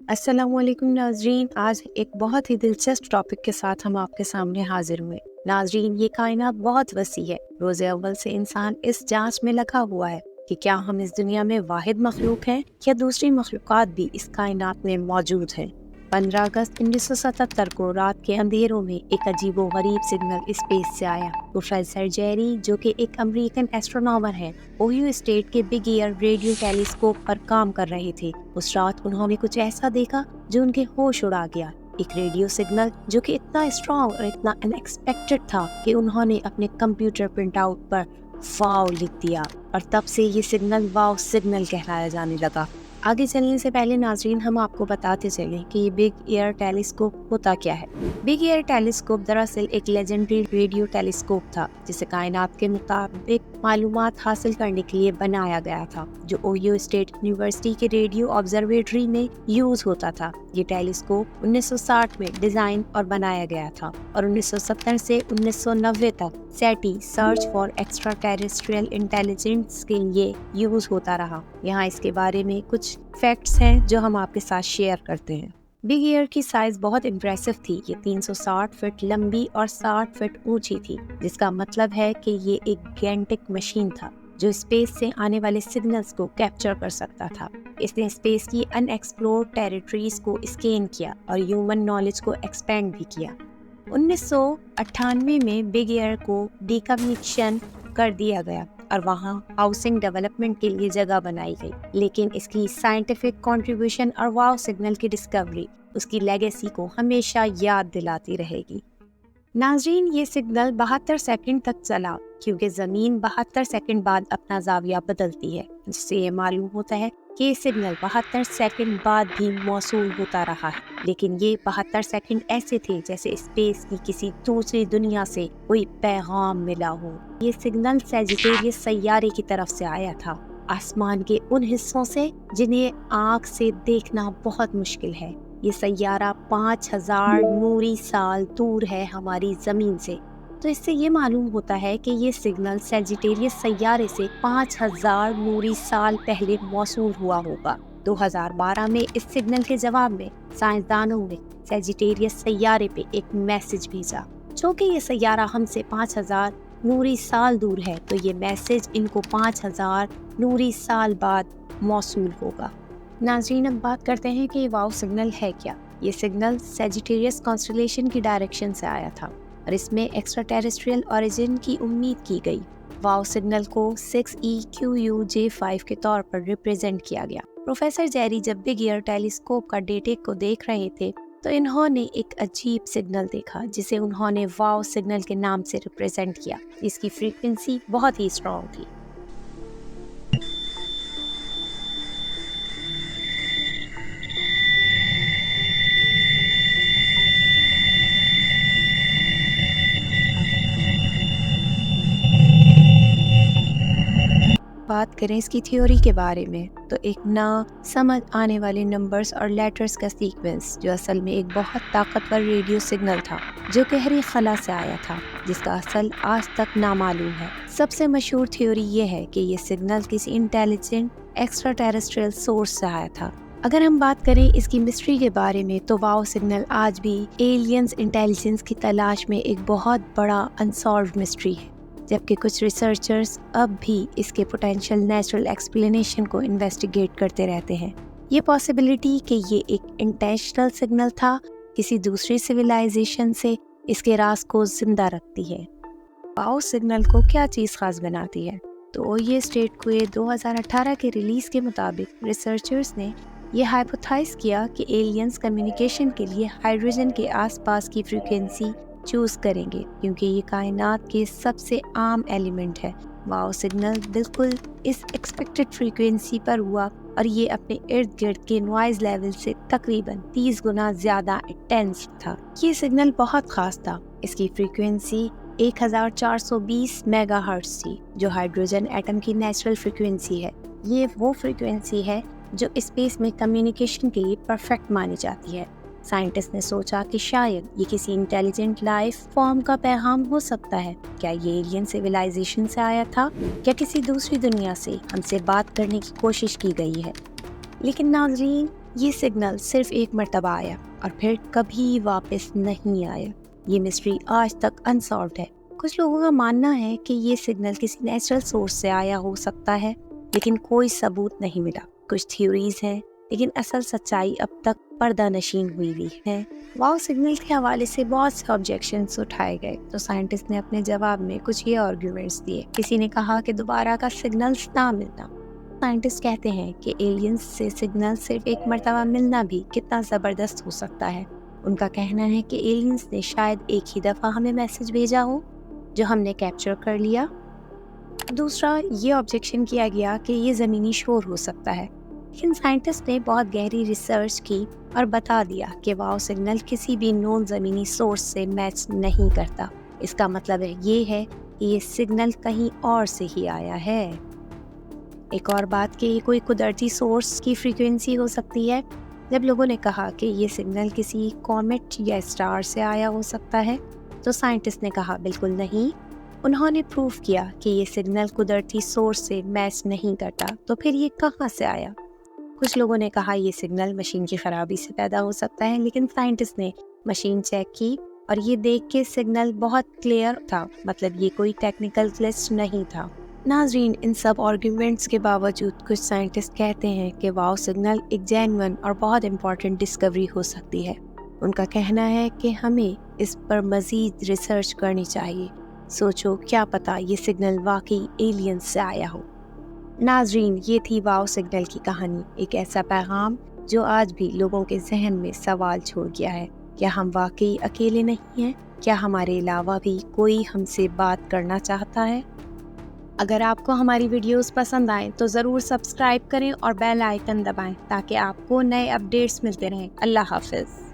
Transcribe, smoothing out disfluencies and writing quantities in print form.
अस्सलाम वालेकुम नाजरीन। आज एक बहुत ही दिलचस्प टॉपिक के साथ हम आपके सामने हाजिर हुए। नाजरीन, ये कायनात बहुत वसी है। रोज़े अव्वल से इंसान इस जांच में लगा हुआ है कि क्या हम इस दुनिया में वाहिद मखलूक हैं या दूसरी मखलूक़ात भी इस कायनात में मौजूद हैं। 15 अगस्त 1977 को रात के अंधेरों में एक अजीबो गरीब सिग्नल स्पेस से आया। प्रोफेसर जेरी, जो कि एक अमेरिकन एस्ट्रोनॉमर हैं, ओहियो स्टेट के बिग ईयर रेडियो टेलीस्कोप पर काम कर रहे थे। उस रात उन्होंने कुछ ऐसा देखा जो उनके होश उड़ा गया। एक रेडियो सिग्नल जो कि इतना स्ट्रॉन्ग और इतना अनएक्सपेक्टेड था कि उन्होंने अपने कंप्यूटर प्रिंट आउट पर वाव लिख दिया और तब से ये सिग्नल वाव सिग्नल कहलाया जाने लगा। आगे चलने से पहले नाजरीन, हम आपको बताते चलें कि ये बिग ईयर टेलीस्कोप होता क्या है। बिग ईयर टेलीस्कोप दरअसल एक लेजेंडरी रेडियो टेलीस्कोप था जिसे कायनात के मुताबिक मालूमात हासिल करने के लिए बनाया गया था, जो ओहियो स्टेट यूनिवर्सिटी के रेडियो ऑब्जर्वेटरी में यूज होता था। ये टेलीस्कोप 1960 में डिजाइन और बनाया गया था और 1970 से 1990 तक SETI search for extraterrestrial intelligence के लिए यूज होता रहा। यहाँ इसके बारे में कुछ फैक्ट्स हैं जो हम आपके साथ शेयर करते हैं। बिग ईयर की साइज बहुत इम्प्रेसिव थी। ये 360 फीट लंबी और 60 फीट ऊंची थी, जिसका मतलब है कि ये एक गैंटिक मशीन था जो स्पेस से आने वाले सिग्नल्स को कैप्चर कर सकता था। इसने स्पेस की अनएक्सप्लोर्ड टेरिटरीज को स्कैन किया और ह्यूमन नॉलेज को एक्सपेंड भी किया। 1998 में बिग ईयर को डीकमीशन कर दिया गया और वहाँ हाउसिंग डेवलपमेंट के लिए जगह बनाई गई, लेकिन इसकी साइंटिफिक कंट्रीब्यूशन और वाव सिग्नल की डिस्कवरी उसकी लेगेसी को हमेशा याद दिलाती रहेगी। नाजरीन, ये सिग्नल 72 सेकंड तक चला क्योंकि ज़मीन 72 सेकंड बाद अपना जाविया बदलती है, जिससे ये मालूम होता है कि ये सिग्नल 72 सेकंड बाद भी मौसूल होता रहा है। लेकिन ये 72 सेकंड ऐसे थे जैसे स्पेस की किसी दूसरी दुनिया से कोई पैगाम मिला हो। ये सिग्नल सैजिटेरियस सैयारे की तरफ से आया था, आसमान के उन हिस्सों से जिन्हें आँख से देखना बहुत मुश्किल है। ये सैयारा 5000 नूरी साल दूर है हमारी ज़मीन से, तो इससे ये मालूम होता है कि ये सिग्नल सैजिटेरियस सैयारे से 5000 नूरी साल पहले मौसूल हुआ होगा। 2012 में इस सिग्नल के जवाब में साइंसदानों ने सैजिटेरियस सैयारे पे एक मैसेज भेजा। चूँकि ये सैयारा हमसे 5000 नूरी साल दूर है, तो ये मैसेज इनको 5000 नूरी साल बाद मौसूल होगा। नाज़रीन, अब बात करते हैं कि वाव सिग्नल है क्या। ये सिग्नल सैजिटेरियस कॉन्स्टेलेशन की डायरेक्शन से आया था और इसमें एक्स्ट्रा टेरेस्ट्रियल ओरिजिन की उम्मीद की गई। वाव सिग्नल को 6EQUJ5 के तौर पर रिप्रेजेंट किया गया। प्रोफेसर जेरी जब बिग ईयर टेलीस्कोप का डेटा को देख रहे थे तो इन्होंने एक अजीब सिग्नल देखा जिसे उन्होंने वाव सिग्नल के नाम से रिप्रेजेंट किया। इसकी फ्रीक्वेंसी बहुत ही स्ट्रॉन्ग थी। बात करें इसकी थ्योरी के बारे में तो एक ना समझ आने वाले नंबर्स और लेटर्स का सीक्वेंस जो असल में एक बहुत ताकतवर रेडियो सिग्नल था जो गहरी खला से आया था, जिसका असल आज तक नामालूम है। सबसे मशहूर थ्योरी ये है कि ये सिग्नल किसी इंटेलिजेंट एक्स्ट्रा टेरेस्ट्रियल सोर्स से आया था। अगर हम बात करें इसकी मिस्ट्री के बारे में तो वाव सिग्नल आज भी एलियंस इंटेलिजेंस की तलाश में एक बहुत बड़ा अनसॉल्व्ड मिस्ट्री है, जबकि कुछ रिसर्चर्स अब भी इसके पोटेंशियल नेचुरल एक्सप्लेनेशन को इन्वेस्टिगेट करते रहते हैं। ये पॉसिबिलिटी कि ये एक इंटेंशनल सिग्नल था किसी दूसरी सिविलाइजेशन से इसके राज को जिंदा रखती है। वाव सिग्नल को क्या चीज़ खास बनाती है? तो ओहियो स्टेट को ये 2018 के रिलीज के मुताबिक रिसर्चर्स ने ये हाइपोथेसाइज किया कि एलियंस कम्युनिकेशन के लिए हाइड्रोजन के आसपास की फ्रीक्वेंसी चूज करेंगे क्योंकि ये कायनात के सबसे आम एलिमेंट है। वाव सिग्नल बिल्कुल इस एक्सपेक्टेड फ्रीक्वेंसी पर हुआ और ये अपने इर्द गिर्द के नॉइज लेवल से तकरीबन 30 गुना ज्यादा इंटेंस था। ये सिग्नल बहुत खास था। इसकी फ्रीक्वेंसी 1420 मेगाहर्ट्ज थी, जो हाइड्रोजन एटम की नेचुरल फ्रीक्वेंसी है। ये वो फ्रीक्वेंसी है जो स्पेस में कम्युनिकेशन के लिए परफेक्ट मानी जाती है। साइंटिस्ट ने सोचा कि शायद ये किसी इंटेलिजेंट लाइफ फॉर्म का पैगाम हो सकता है। क्या ये एलियन सिविलाइजेशन से आया था? क्या किसी दूसरी दुनिया से हमसे बात करने की कोशिश की गई है? लेकिन नाज़रीन, ये सिग्नल सिर्फ एक मर्तबा आया और फिर कभी वापस नहीं आया। ये मिस्ट्री आज तक अनसॉल्व्ड है। कुछ लोगों का मानना है कि ये सिग्नल किसी नेचुरल सोर्स से आया हो सकता है, लेकिन कोई सबूत नहीं मिला। कुछ थ्योरीज हैं, लेकिन असल सच्चाई अब तक पर्दा नशीन हुई है। वाओ सिग्नल के हवाले से बहुत से ऑब्जेक्शंस उठाए गए, तो साइंटिस्ट ने अपने जवाब में कुछ ये आर्ग्यूमेंट्स दिए। किसी ने कहा कि दोबारा का सिग्नल्स ना मिलना। साइंटिस्ट कहते हैं कि एलियंस से सिग्नल सिर्फ एक मर्तबा मिलना भी कितना ज़बरदस्त हो सकता है। उनका कहना है कि एलियंस ने शायद एक ही दफ़ा हमें मैसेज भेजा हो जो हमने कैप्चर कर लिया। दूसरा, ये ऑब्जेक्शन किया गया कि ये ज़मीनी शोर हो सकता है, लेकिन साइंटिस्ट ने बहुत गहरी रिसर्च की और बता दिया कि वाओ सिग्नल किसी भी नॉन ज़मीनी सोर्स से मैच नहीं करता। इसका मतलब ये है कि ये सिग्नल कहीं और से ही आया है। एक और बात कि ये कोई कुदरती सोर्स की फ्रीक्वेंसी हो सकती है। जब लोगों ने कहा कि ये सिग्नल किसी कॉमेट या स्टार से आया हो सकता है, तो साइंटिस्ट ने कहा बिल्कुल नहीं। उन्होंने प्रूव किया कि ये सिग्नल कुदरती सोर्स से मैच नहीं करता, तो फिर ये कहाँ से आया? कुछ लोगों ने कहा ये सिग्नल मशीन की खराबी से पैदा हो सकता है, लेकिन साइंटिस्ट ने मशीन चेक की और ये देख के सिग्नल बहुत क्लियर था, मतलब ये कोई टेक्निकल ग्लिच नहीं था। नाज़रीन, इन सब आर्ग्यूमेंट्स के बावजूद कुछ साइंटिस्ट कहते हैं कि वाओ सिग्नल एक जेन्युइन और बहुत इम्पॉर्टेंट डिस्कवरी हो सकती है। उनका कहना है कि हमें इस पर मज़ीद रिसर्च करनी चाहिए। सोचो, क्या पता ये सिग्नल वाकई एलियंस से आया हो। नाज़रीन, ये थी वाओ सिग्नल की कहानी, एक ऐसा पैगाम जो आज भी लोगों के जहन में सवाल छोड़ गया है। क्या हम वाकई अकेले नहीं हैं? क्या हमारे अलावा भी कोई हमसे बात करना चाहता है? अगर आपको हमारी वीडियोस पसंद आएं तो ज़रूर सब्सक्राइब करें और बेल आइकन दबाएं ताकि आपको नए अपडेट्स मिलते रहें। अल्लाह हाफ़िज़।